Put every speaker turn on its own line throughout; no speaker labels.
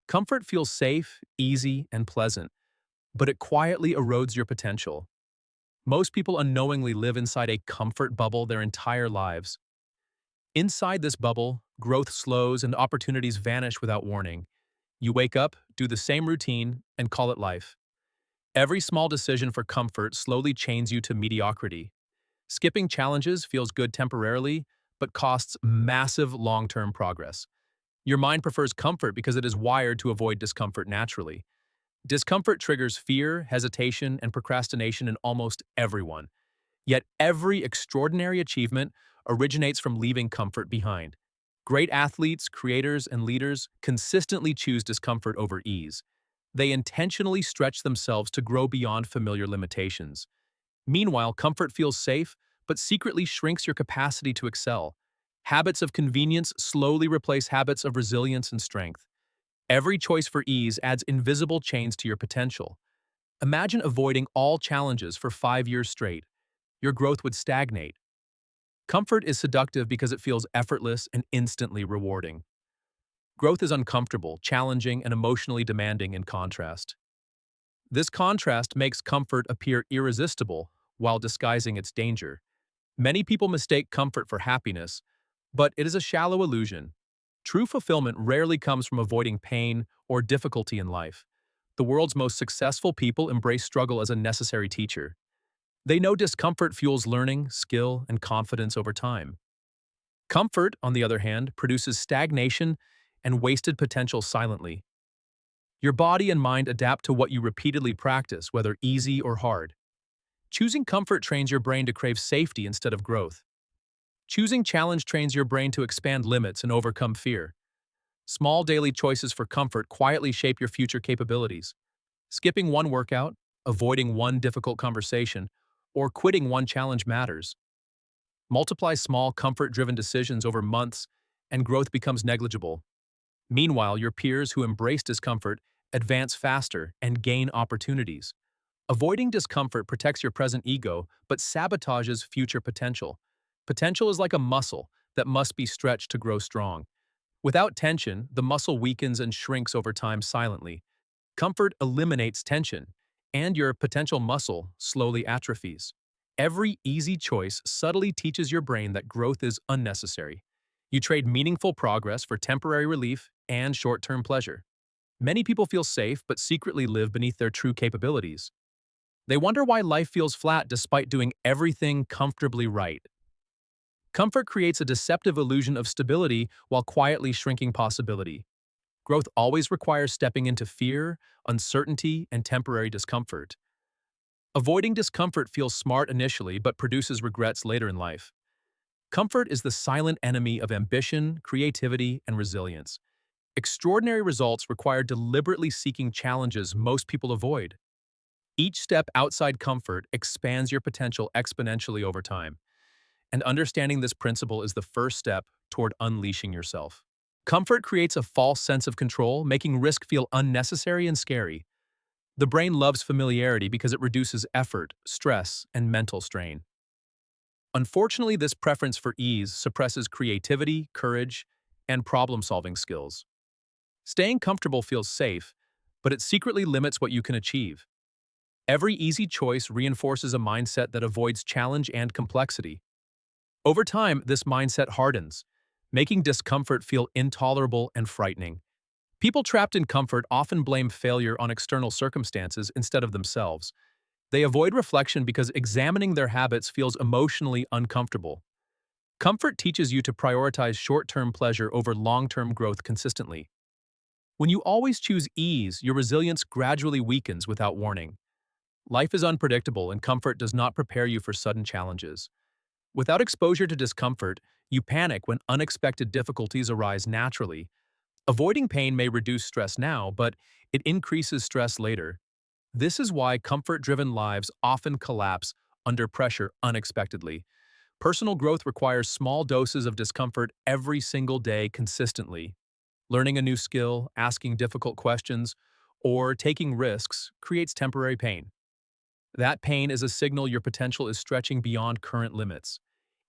Comfort feels safe, easy, and pleasant, but it quietly erodes your potential. Most people unknowingly live inside a comfort bubble their entire lives. Inside this bubble, growth slows and opportunities vanish without warning. You wake up, do the same routine, and call it life. Every small decision for comfort slowly chains you to mediocrity. Skipping challenges feels good temporarily, but costs massive long-term progress. Your mind prefers comfort because it is wired to avoid discomfort naturally. Discomfort triggers fear, hesitation, and procrastination in almost everyone. Yet every extraordinary achievement originates from leaving comfort behind. Great athletes, creators, and leaders consistently choose discomfort over ease. They intentionally stretch themselves to grow beyond familiar limitations. Meanwhile, comfort feels safe, but secretly shrinks your capacity to excel. Habits of convenience slowly replace habits of resilience and strength. Every choice for ease adds invisible chains to your potential. Imagine avoiding all challenges for 5 years straight. Your growth would stagnate. Comfort is seductive because it feels effortless and instantly rewarding. Growth is uncomfortable, challenging, and emotionally demanding in contrast. This contrast makes comfort appear irresistible while disguising its danger. Many people mistake comfort for happiness, but it is a shallow illusion. True fulfillment rarely comes from avoiding pain or difficulty in life. The world's most successful people embrace struggle as a necessary teacher. They know discomfort fuels learning, skill, and confidence over time. Comfort, on the other hand, produces stagnation and wasted potential silently. Your body and mind adapt to what you repeatedly practice, whether easy or hard. Choosing comfort trains your brain to crave safety instead of growth. Choosing challenge trains your brain to expand limits and overcome fear. Small daily choices for comfort quietly shape your future capabilities. Skipping one workout, avoiding one difficult conversation, or quitting one challenge matters. Multiply small, comfort-driven decisions over months, and growth becomes negligible. Meanwhile, your peers who embrace discomfort advance faster and gain opportunities. Avoiding discomfort protects your present ego, but sabotages future potential. Potential is like a muscle that must be stretched to grow strong. Without tension, the muscle weakens and shrinks over time silently. Comfort eliminates tension, and your potential muscle slowly atrophies. Every easy choice subtly teaches your brain that growth is unnecessary. You trade meaningful progress for temporary relief and short-term pleasure. Many people feel safe but secretly live beneath their true capabilities. They wonder why life feels flat despite doing everything comfortably right. Comfort creates a deceptive illusion of stability while quietly shrinking possibility. Growth always requires stepping into fear, uncertainty, and temporary discomfort. Avoiding discomfort feels smart initially but produces regrets later in life. Comfort is the silent enemy of ambition, creativity, and resilience. Extraordinary results require deliberately seeking challenges most people avoid. Each step outside comfort expands your potential exponentially over time, and understanding this principle is the first step toward unleashing yourself. Comfort creates a false sense of control, making risk feel unnecessary and scary. The brain loves familiarity because it reduces effort, stress, and mental strain. Unfortunately, this preference for ease suppresses creativity, courage, and problem-solving skills. Staying comfortable feels safe, but it secretly limits what you can achieve. Every easy choice reinforces a mindset that avoids challenge and complexity. Over time, this mindset hardens, making discomfort feel intolerable and frightening. People trapped in comfort often blame failure on external circumstances instead of themselves. They avoid reflection because examining their habits feels emotionally uncomfortable. Comfort teaches you to prioritize short-term pleasure over long-term growth consistently. When you always choose ease, your resilience gradually weakens without warning. Life is unpredictable and comfort does not prepare you for sudden challenges. Without exposure to discomfort, you panic when unexpected difficulties arise naturally. Avoiding pain may reduce stress now, but it increases stress later. This is why comfort-driven lives often collapse under pressure unexpectedly. Personal growth requires small doses of discomfort every single day consistently. Learning a new skill, asking difficult questions, or taking risks creates temporary pain. That pain is a signal your potential is stretching beyond current limits.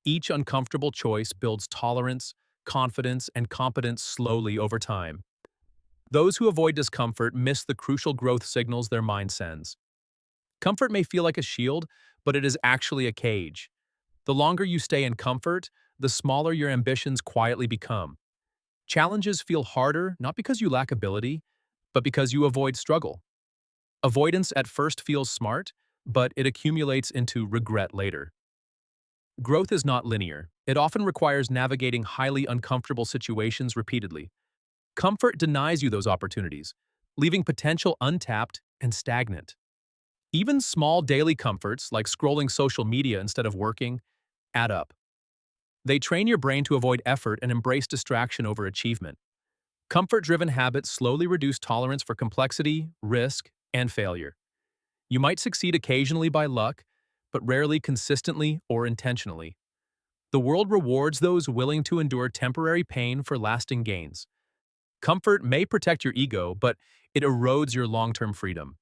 Each uncomfortable choice builds tolerance, confidence, and competence slowly over time. Those who avoid discomfort miss the crucial growth signals their mind sends. Comfort may feel like a shield, but it is actually a cage. The longer you stay in comfort, the smaller your ambitions quietly become. Challenges feel harder not because you lack ability, but because you avoid struggle. Avoidance at first feels smart, but it accumulates into regret later. Growth is not linear. It often requires navigating highly uncomfortable situations repeatedly. Comfort denies you those opportunities, leaving potential untapped and stagnant. Even small daily comforts, like scrolling social media instead of working, add up. They train your brain to avoid effort and embrace distraction over achievement. Comfort-driven habits slowly reduce tolerance for complexity, risk, and failure. You might succeed occasionally by luck, but rarely consistently or intentionally. The world rewards those willing to endure temporary pain for lasting gains. Comfort may protect your ego, but it erodes your long-term freedom.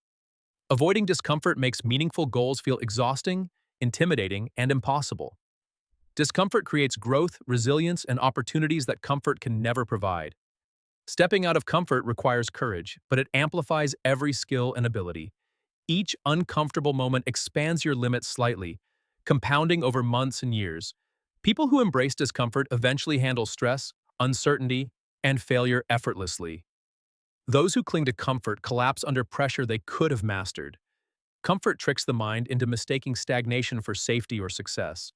Avoiding discomfort makes meaningful goals feel exhausting, intimidating, and impossible. Discomfort creates growth, resilience, and opportunities that comfort can never provide. Stepping out of comfort requires courage, but it amplifies every skill and ability. Each uncomfortable moment expands your limits slightly, compounding over months and years. People who embrace discomfort eventually handle stress, uncertainty, and failure effortlessly. Those who cling to comfort collapse under pressure they could have mastered. Comfort tricks the mind into mistaking stagnation for safety or success.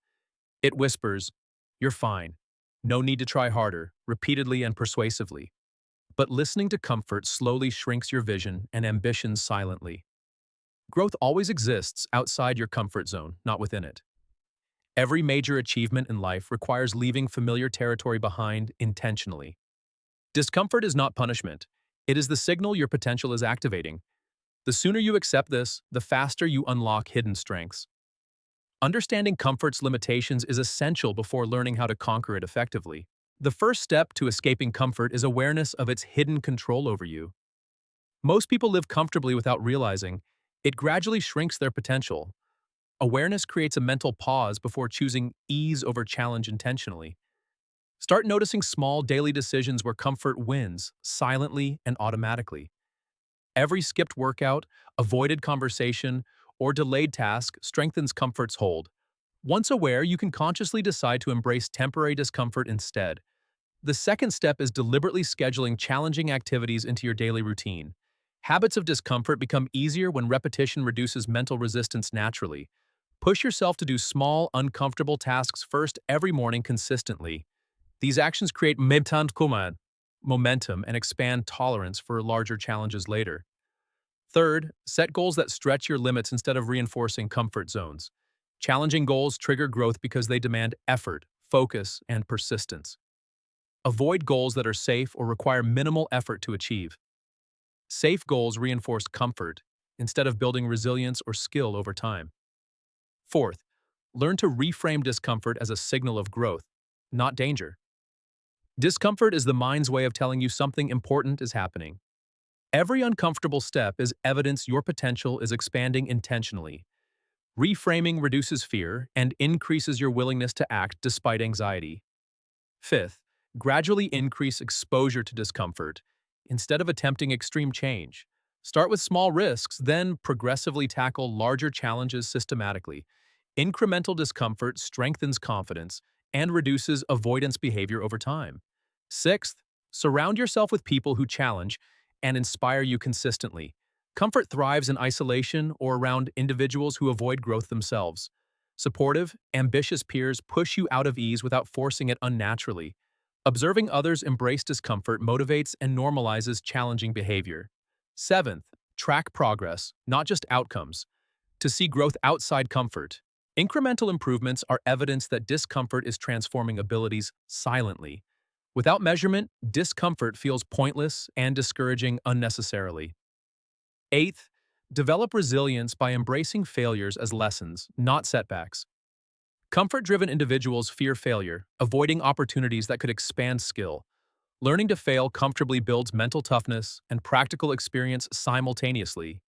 It whispers, "You're fine. No need to try harder," repeatedly and persuasively. But listening to comfort slowly shrinks your vision and ambitions silently. Growth always exists outside your comfort zone, not within it. Every major achievement in life requires leaving familiar territory behind intentionally. Discomfort is not punishment. It is the signal your potential is activating. The sooner you accept this, the faster you unlock hidden strengths. Understanding comfort's limitations is essential before learning how to conquer it effectively. The first step to escaping comfort is awareness of its hidden control over you. Most people live comfortably without realizing it gradually shrinks their potential. Awareness creates a mental pause before choosing ease over challenge intentionally. Start noticing small daily decisions where comfort wins, silently and automatically. Every skipped workout, avoided conversation, or delayed task strengthens comfort's hold. Once aware, you can consciously decide to embrace temporary discomfort instead. The second step is deliberately scheduling challenging activities into your daily routine. Habits of discomfort become easier when repetition reduces mental resistance naturally. Push yourself to do small, uncomfortable tasks first every morning consistently. These actions create momentum and expand tolerance for larger challenges later. Third, set goals that stretch your limits instead of reinforcing comfort zones. Challenging goals trigger growth because they demand effort, focus, and persistence. Avoid goals that are safe or require minimal effort to achieve. Safe goals reinforce comfort instead of building resilience or skill over time. Fourth, learn to reframe discomfort as a signal of growth, not danger. Discomfort is the mind's way of telling you something important is happening. Every uncomfortable step is evidence your potential is expanding intentionally. Reframing reduces fear and increases your willingness to act despite anxiety. Fifth, gradually increase exposure to discomfort instead of attempting extreme change. Start with small risks, then progressively tackle larger challenges systematically. Incremental discomfort strengthens confidence and reduces avoidance behavior over time. Sixth, surround yourself with people who challenge and inspire you consistently. Comfort thrives in isolation or around individuals who avoid growth themselves. Supportive, ambitious peers push you out of ease without forcing it unnaturally. Observing others embrace discomfort motivates and normalizes challenging behavior. Seventh, track progress, not just outcomes. To see growth outside comfort, incremental improvements are evidence that discomfort is transforming abilities silently. Without measurement, discomfort feels pointless and discouraging unnecessarily. Eighth, develop resilience by embracing failures as lessons, not setbacks. Comfort-driven individuals fear failure, avoiding opportunities that could expand skill. Learning to fail comfortably builds mental toughness and practical experience simultaneously.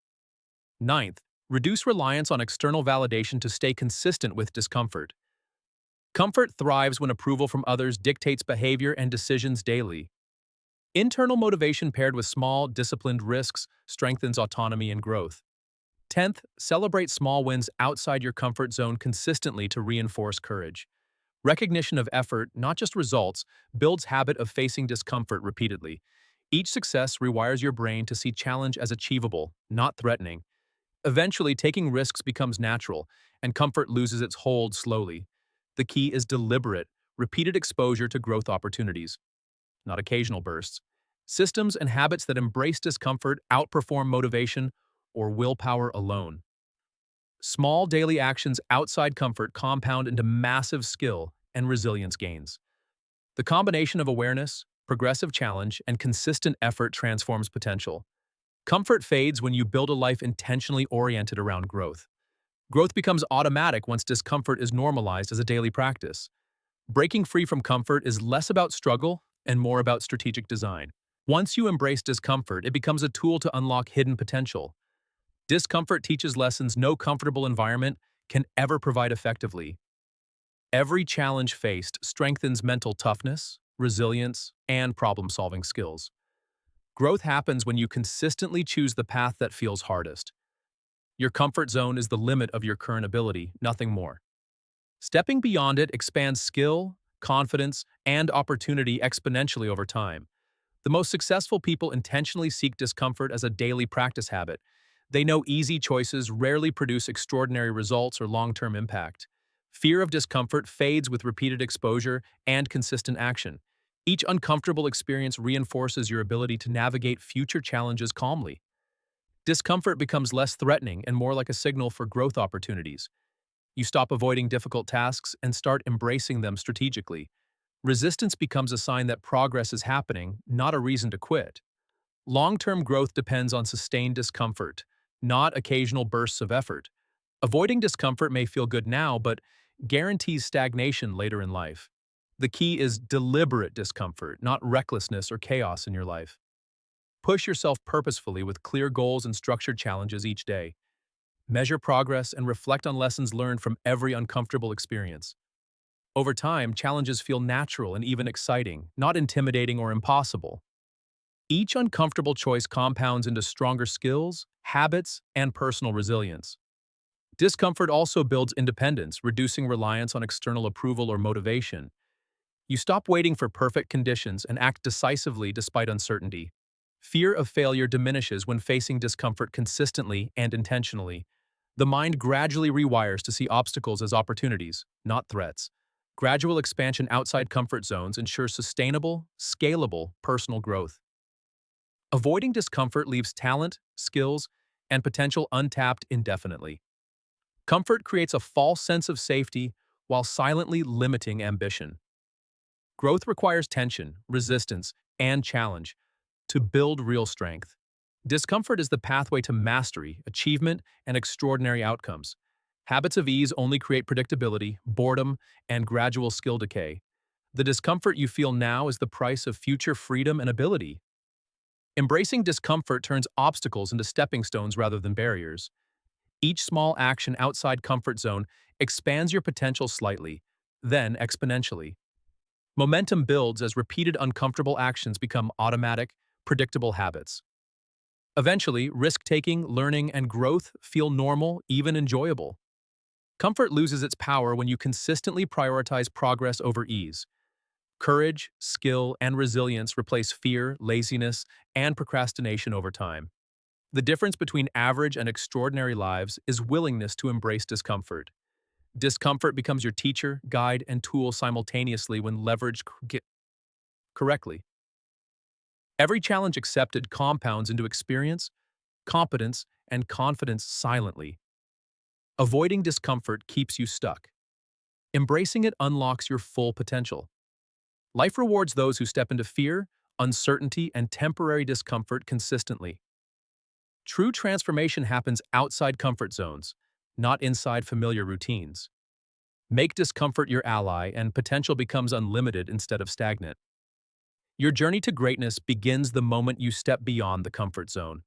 Ninth, reduce reliance on external validation to stay consistent with discomfort. Comfort thrives when approval from others dictates behavior and decisions daily. Internal motivation paired with small, disciplined risks strengthens autonomy and growth. 10th, celebrate small wins outside your comfort zone consistently to reinforce courage. Recognition of effort, not just results, builds habit of facing discomfort repeatedly. Each success rewires your brain to see challenge as achievable, not threatening. Eventually, taking risks becomes natural, and comfort loses its hold slowly. The key is deliberate, repeated exposure to growth opportunities, not occasional bursts. Systems and habits that embrace discomfort outperform motivation or willpower alone. Small daily actions outside comfort compound into massive skill and resilience gains. The combination of awareness, progressive challenge, and consistent effort transforms potential. Comfort fades when you build a life intentionally oriented around growth. Growth becomes automatic once discomfort is normalized as a daily practice. Breaking free from comfort is less about struggle and more about strategic design. Once you embrace discomfort, it becomes a tool to unlock hidden potential. Discomfort teaches lessons no comfortable environment can ever provide effectively. Every challenge faced strengthens mental toughness, resilience, and problem-solving skills. Growth happens when you consistently choose the path that feels hardest. Your comfort zone is the limit of your current ability, nothing more. Stepping beyond it expands skill, confidence, and opportunity exponentially over time. The most successful people intentionally seek discomfort as a daily practice habit. They know easy choices rarely produce extraordinary results or long-term impact. Fear of discomfort fades with repeated exposure and consistent action. Each uncomfortable experience reinforces your ability to navigate future challenges calmly. Discomfort becomes less threatening and more like a signal for growth opportunities. You stop avoiding difficult tasks and start embracing them strategically. Resistance becomes a sign that progress is happening, not a reason to quit. Long-term growth depends on sustained discomfort, not occasional bursts of effort. Avoiding discomfort may feel good now, but guarantees stagnation later in life. The key is deliberate discomfort, not recklessness or chaos in your life. Push yourself purposefully with clear goals and structured challenges each day. Measure progress and reflect on lessons learned from every uncomfortable experience. Over time, challenges feel natural and even exciting, not intimidating or impossible. Each uncomfortable choice compounds into stronger skills, habits, and personal resilience. Discomfort also builds independence, reducing reliance on external approval or motivation. You stop waiting for perfect conditions and act decisively despite uncertainty. Fear of failure diminishes when facing discomfort consistently and intentionally. The mind gradually rewires to see obstacles as opportunities, not threats. Gradual expansion outside comfort zones ensures sustainable, scalable personal growth. Avoiding discomfort leaves talent, skills, and potential untapped indefinitely. Comfort creates a false sense of safety while silently limiting ambition. Growth requires tension, resistance, and challenge to build real strength. Discomfort is the pathway to mastery, achievement, and extraordinary outcomes. Habits of ease only create predictability, boredom, and gradual skill decay. The discomfort you feel now is the price of future freedom and ability. Embracing discomfort turns obstacles into stepping stones rather than barriers. Each small action outside comfort zone expands your potential slightly, then exponentially. Momentum builds as repeated uncomfortable actions become automatic, predictable habits. Eventually, risk-taking, learning, and growth feel normal, even enjoyable. Comfort loses its power when you consistently prioritize progress over ease. Courage, skill, and resilience replace fear, laziness, and procrastination over time. The difference between average and extraordinary lives is willingness to embrace discomfort. Discomfort becomes your teacher, guide, and tool simultaneously when leveraged correctly. Every challenge accepted compounds into experience, competence, and confidence silently. Avoiding discomfort keeps you stuck. Embracing it unlocks your full potential. Life rewards those who step into fear, uncertainty, and temporary discomfort consistently. True transformation happens outside comfort zones, not inside familiar routines. Make discomfort your ally and potential becomes unlimited instead of stagnant. Your journey to greatness begins the moment you step beyond the comfort zone.